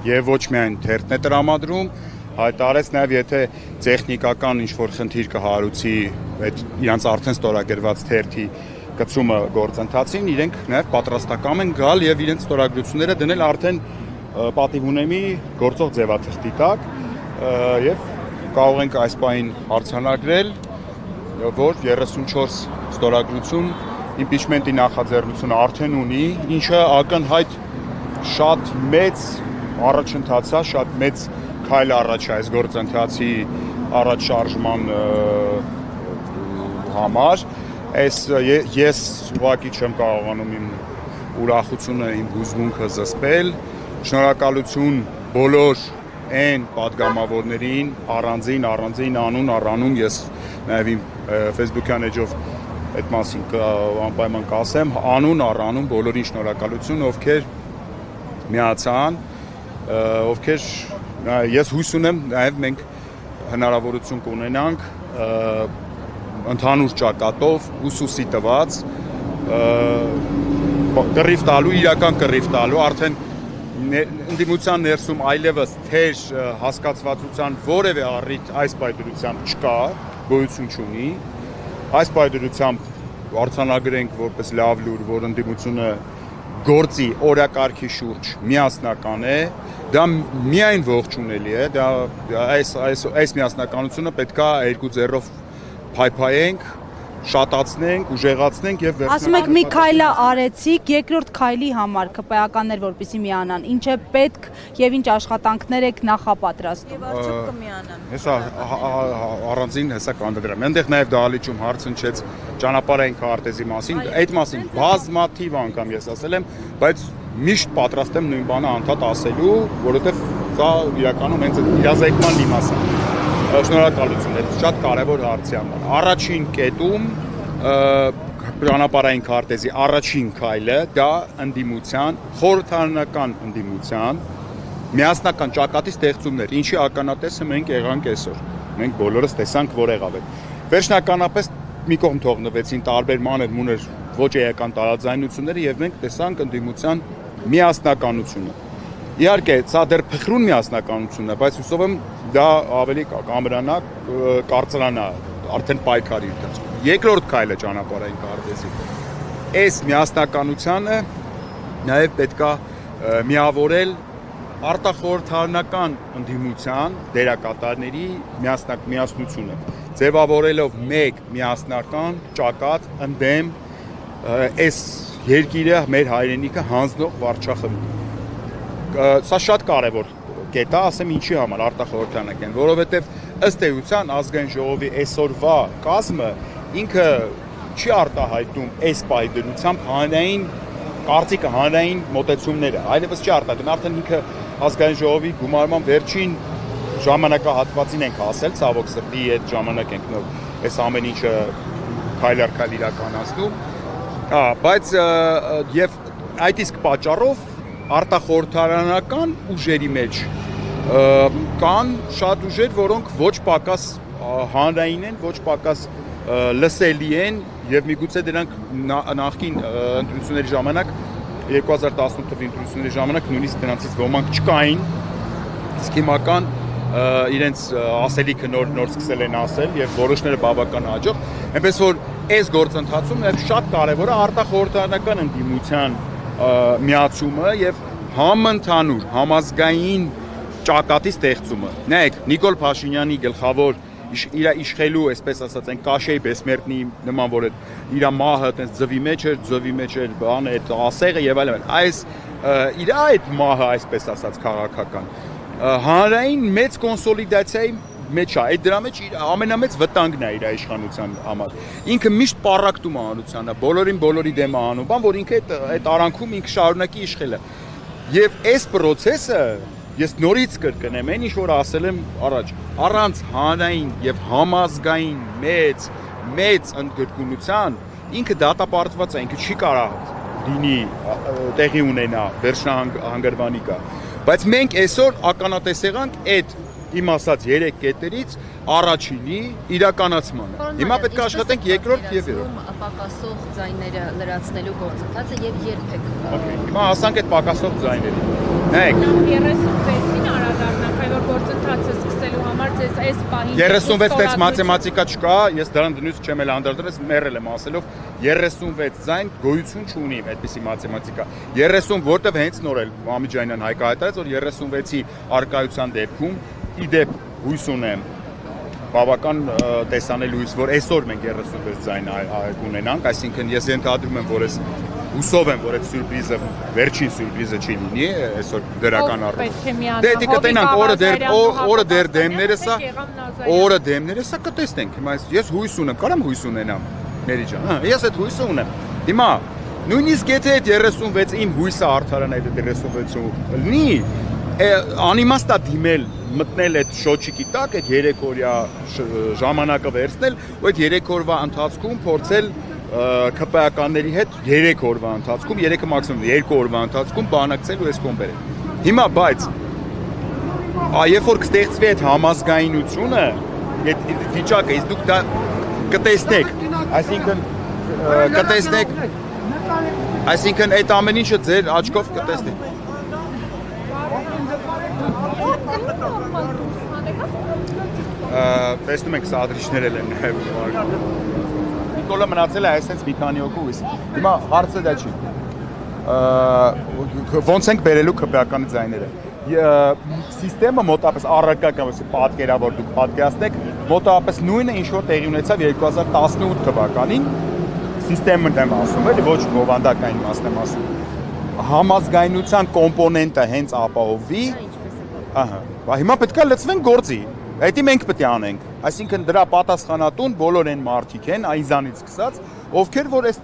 եւ ոչ միայն թերթն է տրամադրում, հայտարարեց նաեւ եթե տեխնիկական ինչ-որ խնդիր կհարուցի այդ իրանց արդեն ստորագրված թերթի կցումը գործընթացին, իրենք նաեւ պատրաստական են գալ եւ իրենց ստորագրությունները դնել արդեն պատիվ ունեմի գործող ձևաթղթի տակ եւ կարող ենք այս պահին արձանագրել, որ 34 ստորագրություն impeachment-ի նախաձեռնությունը արդեն ունի, ինչը ակնհայտ շատ մեծ առաջընթաց է, շատ մեծ քայլ առաջ է այս գործընթացի առաջ շարժման համար։ Ես ուղղակի չեմ կարողանում իմ ուրախությունը, իմ հուզմունքը զսպել։ Շնորհակալություն բոլոր այն պատգամավորներին, առանձին անուն ես նաև իմ Facebook-յան էջով այդ մասին անպայման կասեմ, անուն բոլորին շնորհակալություն, ովքեր միացան, ովքեր ես հույս ունեմ նաև մենք հնարավորություն կունենանք ընդհանուր ճակատով ուսուսի տված կռիվ տալու, իրական կռիվ տալու, արդեն ընդդիմության ներսում այլևս թեր հասկացվածության որևէ առիթ այս պայմանությամբ չկա, գոյություն չունի, այս պայմանությամբ արձանագրենք որպես լավ լուր, որ ընդդիմությունը գործի օրակարգի շուրջ միասնական է, դա միայն ողջունելի է, այս միասնականությունը պետք է երկու ձեռով փայփայենք, շատացնենք, ուժեղացնենք եւ ասում եք մի քայլը արեցիք, երկրորդ քայլի համար ԿՊԱ-կաններ որպեսզի միանան, ինչ է պետք եւ ինչ աշխատանքներ եք նախապատրաստում։ Եվ արդյոք կմիանան։ Հեսա առանձին հեսա կանդրադրամ։ Այնտեղ նաեւ դահլիճում հարց հնչեց ճանապարհային քարտեզի մասին, այդ մասին բազմաթիվ անգամ ես ասել եմ, բայց միշտ պատրաստ եմ նույն բանը անդադ ասելու, որովհետեւ սա իրականում հենց իրազեկման մի մաս է։ Շնորհակալություն, այդ շատ կարևոր հարցի համար։ Առաջին կետում ճանապարհային քարտեզի առաջին քայլը դա ընդդիմության, խորհրդարանական ընդդիմության միասնական ճակատի ստեղծումն էր, ինչի ականատեսը մենք եղանք այսօր։ Մենք բոլորս տեսանք, որ եղավ է։ Վերջնականապես մի կողմ թողնվեցին տարբեր մանր-մուներ ոչ էական տարաձայնությունները եւ մենք տեսանք ընդդիմության միասնականությունը։ Իհարկե, սա դեռ փխրուն միասնականություն է, բայց հուսով եմ դա ավելի կամրանա, կարծրանա, արդեն պայքարի ընթացքում։ Երկրորդ քայլը ճանապարհային քարտեզի։ Այս միասնականությունը նաև պետք է միավորել արտախորհրդարանական ընդդիմության դերակատարների միասնությունը, ձևավորելով մեկ միասնական ճակատ ընդդեմ այս երկիրը, մեր հայրենիքը հանձնող վարչախմբի։ Սա շատ կարևոր կետ է, ասեմ ինչի համար արտախորհրդարանական, որովհետև ըստ էության ազգային ժողովի այսօրվա կազմը ինքը չի արտահայտում այս պահի դրությամբ հանրային կարծիքը, հանրային մոտեցումները, այլևս չի արտահայտում, արդեն ինքը ազգային ժողովի գումարման վերջին ժամանակահատվածին ենք հասել, ցավոք սրտի այդ ժամանակ ենք նոր այս ամեն ինչը քայլ առ քայլ իրականացնում, բայց եւ այդ իսկ պատճառով արտախորհրդարանական ուժերի մեջ կան շատ ուժեր, որոնք ոչ պակաս հանրային են, ոչ պակաս լսելի են եւ միգուցե դրանք նախկին ընտրությունների ժամանակ 2018 թվականի ընտրությունների ժամանակ նույնիսկ դրանցից ոմանք չկային, իսկ հիմական իրենց ասելիքը նոր սկսել են ասել եւ որոշները բավական հաջող, այնպես որ այս գործընթացում նաեւ շատ կարեւոր է արտախորհրդարանական ընդդիմության միացումը եւ համընդհանուր համազգային ճակատի ստեղծումը։ Նայեք, Նիկոլ Փաշինյանի գլխավոր իր իշխելու, այսպես ասած, այն Կաշեի Բեսմերտնի նման, որ իր մահը այդպես ձվի մեջ էր, բան այդ ասեղը եւ այլն։ Այս իր այդ մահը, այսպես ասած, քաղաքական հանրային մեծ կոնսոլիդացիայի մեջ է, այդ դրա մեջ իր ամենամեծ վտանգն է իր իշխանության համար։ Ինքը միշտ պառակտում է հանրությանը, բոլորի դեմ է անում, բան որ ինքը այդ արանքում ինքը շարունակի իշխելը։ Եւ այս process-ը ես նորից կրկնեմ, այն ինչ որ ասել եմ առաջ, առանց հանրային եւ համազգային մեծ ընդգրկունության ինքը դատապարտված է, ինքը չի կարող լինի տեղի ունենա վերջնահանգրվանի կա։ Բայց մենք այսօր ականատես եղանք այդ իմ ասած 3 կետերից առաջինի իրականացմանը։ Հիմա պետք է աշխատենք երկրորդ եւ երրորդ։ Պակասող ձայները լրացնելու գործընթացը եւ երբեք։ Հիմա հասանք այդ պակասող ձայներին։ Նայեք, պահին 36 տեքստ մաթեմատիկա չկա, ես դրան դնույթ չեմ էլ անդրդրես, մեռել եմ ասելով 36 ձայն գոյություն չունի այդպիսի մաթեմատիկա։ 30 որտեվ հենց նոր էլ Մամիջանյան հայկայտարեց, որ 36-ի արկայության դեպքում իդեպ հույս ունեմ բավական տեսանելի հույս, որ այսօր մենք 36 ձայն կունենանք, այսինքն ես ենթադրում եմ, որ ես հուսով եմ, որ այդ սյուրպրիզը վերջին սյուրպրիզը չի լինի, այսօր դրական առումով։ Դե դե կտենանք օրը դեմներս է կտեսնենք։ Հիմա ես հույս ունեմ, կարամ հույս ունենամ, Մերի ջան, ես այդ հույսը ունեմ։ Հիմա նույնիսկ եթե այդ 36 իմ հույսը արդարան այդ 36-ը լինի, անիմաստ է դիմել մտնել այդ շոչիկի տակ, այդ 3 օրյա ժամանակը վերցնել, ու այդ 3 օրվա ընթացքում փորձել ԿՊԱ-ականների հետ 3 օրվա ընթացքում, 3-ը մաքսիմում 2 օրվա ընթացքում բանակցել ու այս կոմբերել։ Հիմա բայց երբ որ կստեղծվի այդ համազգայնությունը, այդ վիճակը, իսկ դուք դա կտեսնեք, այսինքն այդ ամեն ինչը ձեր աչքով կտեսնեք։ Տեսնում ենք սադրիչներ են նաև Նիկոլը մնացել է այսպես մի քանի օկու հույս։ Հիմա հարցը դա չի։ Ոնց ենք բերելու ԿՊԱ-ականի ձայները։ Սիստեմը մոտապես առարկական պատկերավոր դուք պատկերացնեք, մոտապես նույնը ինչ որ տեղի ունեցավ 2018 թվականին, սիստեմն եմ ասում, էլի ոչ բովանդակային մասն եմ ասում։ Համազգայնության կոմպոնենտը հենց ապահովի, ահա, հիմա պետք է լցվեն գործի։ Դա մենք պետք է անենք, այսինքն դրա պատասխանատուն բոլոր այն մարդիկ են, այզանից սկսած, ովքեր որ այս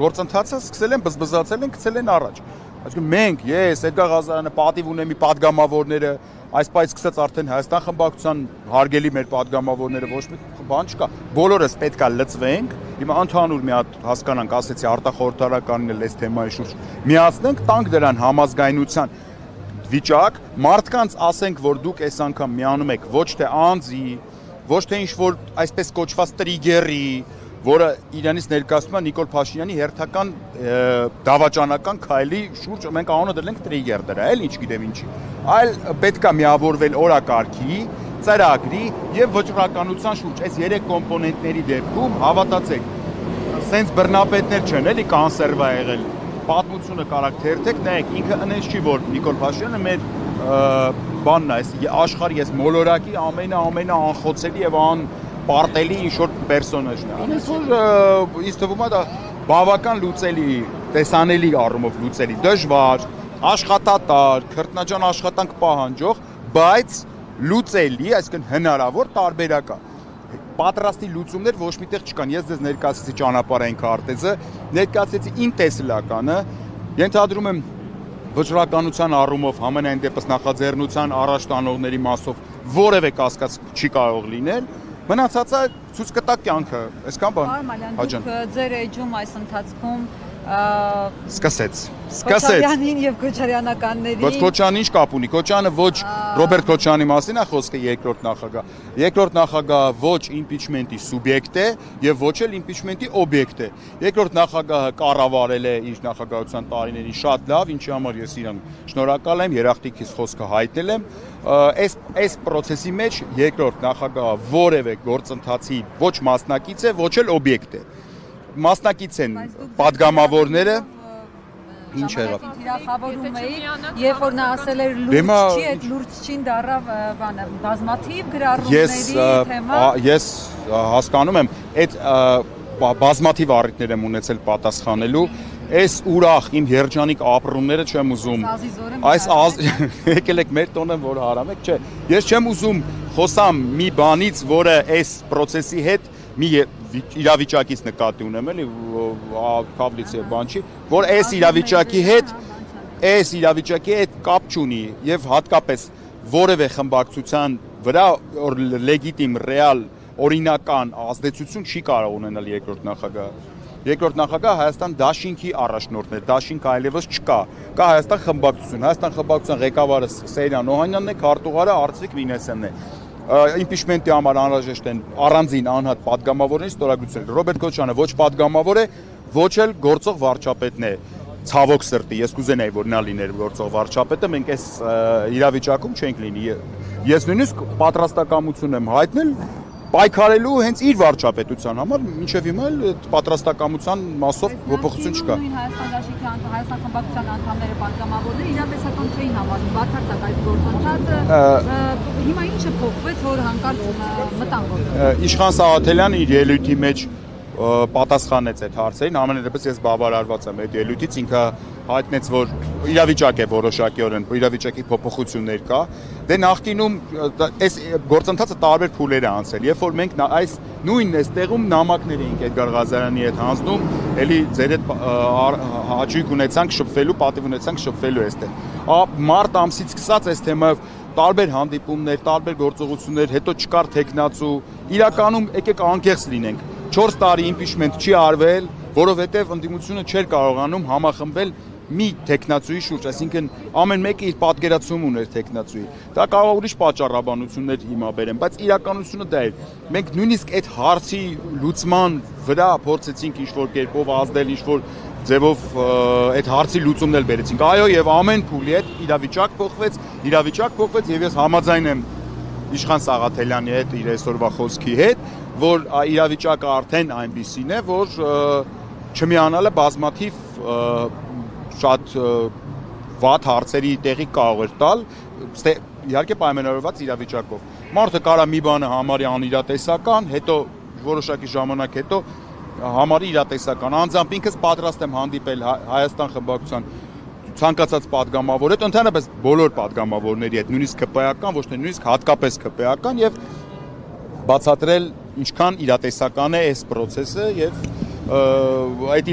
գործընթացը սկսել են բզբզացել են, գցել են առաջ։ Այսինքն մենք, ես, Էդգար Ղազարյանը, պատիվ ունեմ падգամավորները, այս պայծ սկսած արդեն Հայաստան խմբակցության հարգելի մեր падգամավորները ոչ մի բան չկա։ Բոլորս պետք է լծվենք, հիմա ընդհանուր մի հատ հասկանանք, ասեցի արտախորհրդարանականն էլ այս թեմայի շուրջ միացնենք, տանք դրան համազգայնության վիճակ, մարդկանց ասենք, որ դուք այս անգամ միանում եք ոչ թե անձի, ոչ թե ինչ-որ այսպես կոչված տրիգերի, որը իրանից ներկայացնում է Նիկոլ Փաշինյանի հերթական դավաճանական քայլի շուրջ, մենք անունը դրենք տրիգեր դրա, էլ ինչ գիտեմ ինչի, այլ պետք է միավորվել օրակարգի, ծրագրի եւ վճռականության շուրջ։ Այս 3 կոմպոնենտների դեպքում հավատացեք, սենց բռնապետներ չեն, էլի կանսերվա եղել։ Պատմությունը կարակ թերթեք, նայեք, ինքը ընես չի, որ Նիկոլ Փաշինյանը մեր բանն է, աշխարհի ես մոլորակի ամենաանխոցելի եւ անպարտելի ինչ-որ պերսոնաժն է։ Այնպես որ ինձ թվում է դա բավական լուծելի, տեսանելի առումով լուծելի, դժվար, աշխատատար, քրտնաջան աշխատանք պահանջող, բայց լուծելի, այսինքն հնարավոր տարբերակ է։ Պատրաստի լուծումներ ոչ միտեղ չկան։ Ես ձեզ ներկայացրեցի ճանապարհային քարտեզը, ներկայացրեցի իմ տեսլականը, ենթադրում եմ վճռականության առումով համենայն դեպս նախաձեռնության առաջ տանողների մասով որևէ կասկած չի կարող լինել, մնացածը ցույց կտա կյանքը, այսքան բան։ Արմալյան, դուք ձեր էջում այս ընթացքում սկսեց Քոչարյանին եւ Քոչարյանականներին։ Ոչ Քոչարյանը ինչ կապ ունի։ Քոչարյանը ոչ Ռոբերտ Քոչարյանի մասին է խոսքը երկրորդ նախագահ։ Երկրորդ նախագահը ոչ իմպիչմենտի սուբյեկտ է եւ ոչ էլ իմպիչմենտի օբյեկտ է։ Երկրորդ նախագահը կառավարել է իր նախագահության տարիներին շատ լավ, ինչի համար ես իրան շնորհակալ եմ, երախտիկից խոսքը հայտնել եմ։ Այս process-ի մեջ երկրորդ նախագահը որևէ գործընթացի ոչ մասնակից է, ոչ էլ օբյեկտ է։ Մասնակից են падգամավորները ինչ եղավ Թիրախավորում էի, երբ որ նա ասել էր լուրջ չի, այդ լուրջ չին դառավ բանը բազմաթիվ գրառումների թեմա։ Ես հասկանում եմ, այդ բազմաթիվ առիթներ եմ ունեցել պատասխանելու, այս ուրախ իմ երջանիկ ապրումները չեմ ուզում։ Այս եկել եք մեր տոնը, որ հարամ եք, չէ։ Ես չեմ ուզում խոսամ մի բանից, որը այս process-ի հետ մի իրավիճակից նկատի ունեմ, էլի կապլիցի բան չի, որ այս իրավիճակի հետ կապ չունի եւ հատկապես որևէ խմբակցության վրա լեգիտիմ, ռեալ, օրինական ազդեցություն չի կարող ունենալ երկրորդ նախագահը։ Երկրորդ նախագահը Հայաստան դաշինքի առաջնորդն է, դաշինքը այլևս չկա։ Կա Հայաստան խմբակցություն, Հայաստան խմբակցության ղեկավարը Սեյրան Օհանյանն է, քարտուղարը Արծվիկ Մինասյանն է։ Իմպիչմենտի համար անհրաժեշտ են առանձին անհատ падգամավորների ստորագրություններ։ Ռոբերտ Քոչարյանը ոչ падգամավոր է, ոչ էլ գործող վարչապետն է։ Ցավոք սրտի, ես կուզենայի, որ նա լիներ գործող վարչապետը, մենք այս իրավիճակում չենք լինի։ Ես նույնիսկ պատրաստակամություն եմ հայտնել պայքարելու հենց իր վարչապետության համար, մինչև հիմա էլ պատրաստակամության մասով փոփոխություն չկա։ Նույն Հայաստան դաշինքի Հայաստան խմբակցության անդամները պատգամավորները իրատեսական չէին համարում, բացարձակ այս գործընթացը։ Հիմա ինչը փոխվեց, որ հանկարծ մտան գործ։ Իշխան Սաղաթելյանը իր ելույթի մեջ պատասխանեց այդ հարցերին, ամենադեպս ես բավարարված եմ այդ ելույթից, ինքը հայտնեց, որ իրավիճակ է որոշակիորեն, իրավիճակի փոփոխություններ կա։ Դե նախկինում այս գործընթացը տարբեր փուլեր է անցել։ Երբ որ մենք այս նույն այստեղում նամակներ էինք Էդգար Ղազարյանի հետ հանձնում, էլի ձեր հետ հաճույք ունեցանք շփվելու, պատիվ ունեցանք շփվելու այստեղ։ Մարտ ամսից սկսած այս թեմայով տարբեր հանդիպումներ, տարբեր գործողություններ, հետո չկար տեխնացու, իրականում եկեք անկեղծ լինենք։ 4 տարի իմպիչմենտ չի արվել, որովհետև ընդդիմությունը չէր կարողանում համախմբել մի տեխնացուի շուրջ, այսինքն ամեն մեկը իր պատկերացում ուներ տեխնացուի։ Դա կարող ուրիշ պատճառաբանություններ հիմա բերեն, բայց իրականությունը դա էր։ Մենք նույնիսկ այդ հարցի լուծման վրա փորձեցինք ինչ-որ կերպով ազդել, ինչ-որ ձևով այդ հարցի լուծումն էլ բերեցինք։ Այո, եւ ամեն փուլի հետ իրավիճակ փոխվեց եւ ես համաձայն եմ Իշխան Սաղաթելյանի հետ իր այսօրվա խոսքի հետ, որ իրավիճակը արդեն այնպիսին է, որ չմիանալը բազմաթիվ շատ վատ հարցերի տեղի կարող էր տալ, իհարկե պայմանավորված իրավիճակով։ Մարդը կարա մի բանը համարի անիրատեսական, հետո որոշակի ժամանակ հետո համարի իրատեսական։ Անձամբ ինքս պատրաստ եմ հանդիպել Հայաստան խմբակցության ցանկացած падգամավոր հետ, ընդհանրապես բոլոր падգամավորների հետ, նույնիսկ ԿՊ-ական, ոչ թե նույնիսկ հատկապես ԿՊ-ական եւ բացատրել ինչքան իրատեսական է այս process-ը եւ այդ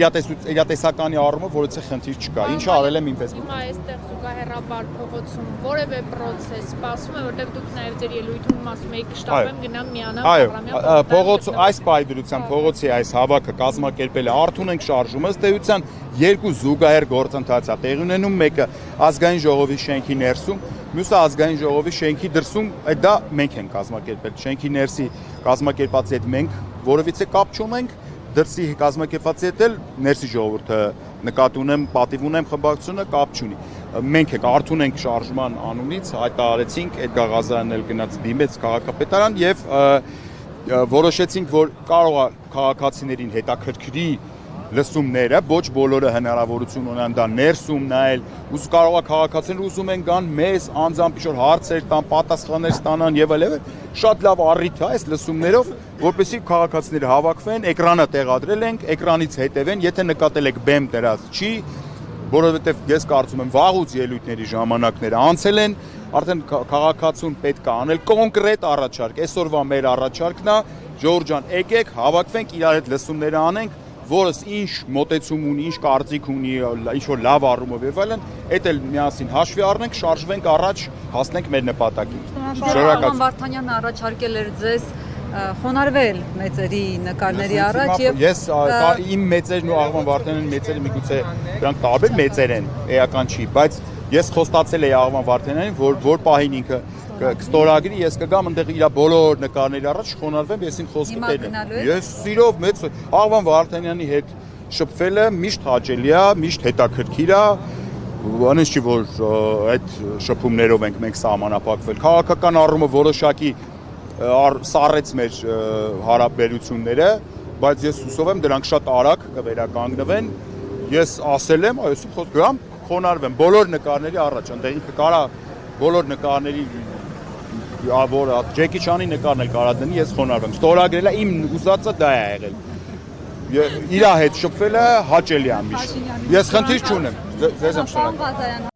իրատեսականի առումով որևէ խնդիր չկա։ Ինչը արել եմ ինքս։ Հիմա այստեղ զուգահեռաբար փողոցում որևէ process սպասում է, որտեղ դուք նաև ձեր ելույթում ասում եք շտաբեմ գնամ միանամ Այո, փողոց այս պայդրության փողոցի այս հավաքը կազմակերպել է Արթուն ենք շարժումը, ըստ էության երկու զուգահեռ գործընթաց է տեղի ունենում, մեկը ազգային ժողովի շենքի ներսում, մյուսը ազգային ժողովի շենքի դրսում, դա մենք ենք կազմակերպել։ Շենքի ներսի կազմակերպածի հետ մենք որևիցե կապ չունենք, դրսի կազմակերպվածի հետ էլ ներսի ժողովուրդը նկատի ունեմ, պատիվ ունեմ խմբակցությունը կապ չունի։ Մենք ենք Արթուն ենք շարժման անունից հայտարարեցինք Էդգար Ղազարյանն էլ գնաց դիմեց քաղաքապետարան եւ որոշեցինք, որ կարող է քաղաքացիներին հետաքրքրի լսումները, ոչ բոլորը հնարավորություն ունեն դա ներսում նայել, ուս կարող է քաղաքացիները ուզում են գան մեզ անձամբ ինչ-որ հարցեր տան, պատասխաններ ստանան եւ այլն, շատ լավ առիթ է այս լսումներով, որպեսզի քաղաքացիները հավաքվեն, էկրանը տեղադրել ենք, էկրանից հետևեն, եթե նկատել եք բեմ դրած չի, որովհետեւ ես կարծում եմ վաղուց ելույթների ժամանակները անցել են, արդեն քաղաքացուն պետք է անել կոնկրետ առաջարկ, այսօրվա մեր առաջարկն է, Ժորժ ջան, եկեք հավաքվենք, իրար հետ լսումներ անենք, որս ինչ մոտեցում ունի, ինչ կարծիք ունի, ինչ որ լավ առումով եւ այլն, այդ էլ միասին հաշվի առնենք, շարժվենք առաջ, հասնենք մեր նպատակին։ Շնորհակալություն։ Վարդանյանը առաջարկել էր ձեզ խոնարհվել մեծերի նկարների առաջ եւ ես իմ մեծերն ու Աղվան Վարդանյանի մեծերը միգուցե դրանք տարբեր մեծեր են, էական չի, բայց ես խոստացել էի Աղվան Վարդանյանին, որ պահին ինքը կստորագրի, ես կգամ այնտեղ իր բոլոր նկարների առաջ խոնարհվեմ, ես ինձ խոսքը տենեմ։ Ես սիրով մեծ Աղվան Վարդանյանի հետ շփվելը միշտ հաճելի է, միշտ հետաքրքիր է, անես չի որ այդ շփումներով ենք մենք սահմանափակվել։ Քաղաքական առումով որոշակի սառեց մեր հարաբերությունները, բայց ես հուսով եմ դրանք շատ արագ կվերականգնվեն։ Ես ասել եմ, այս խոսքը գամ խոնարհվեմ բոլոր նկարների առաջ, այնտեղ ինքը կարա բոլոր նկարների որ Ջեկի Չանի նկարն էլ կարա դնի, ես խոնարհվեմ։ Ստորագրելը իմ ուզածը դա է եղել։ Իր հետ շփվելը հաճելի է միշտ։ Ես խնդիր չունեմ։ Ձեզ եմ շնորհակալ։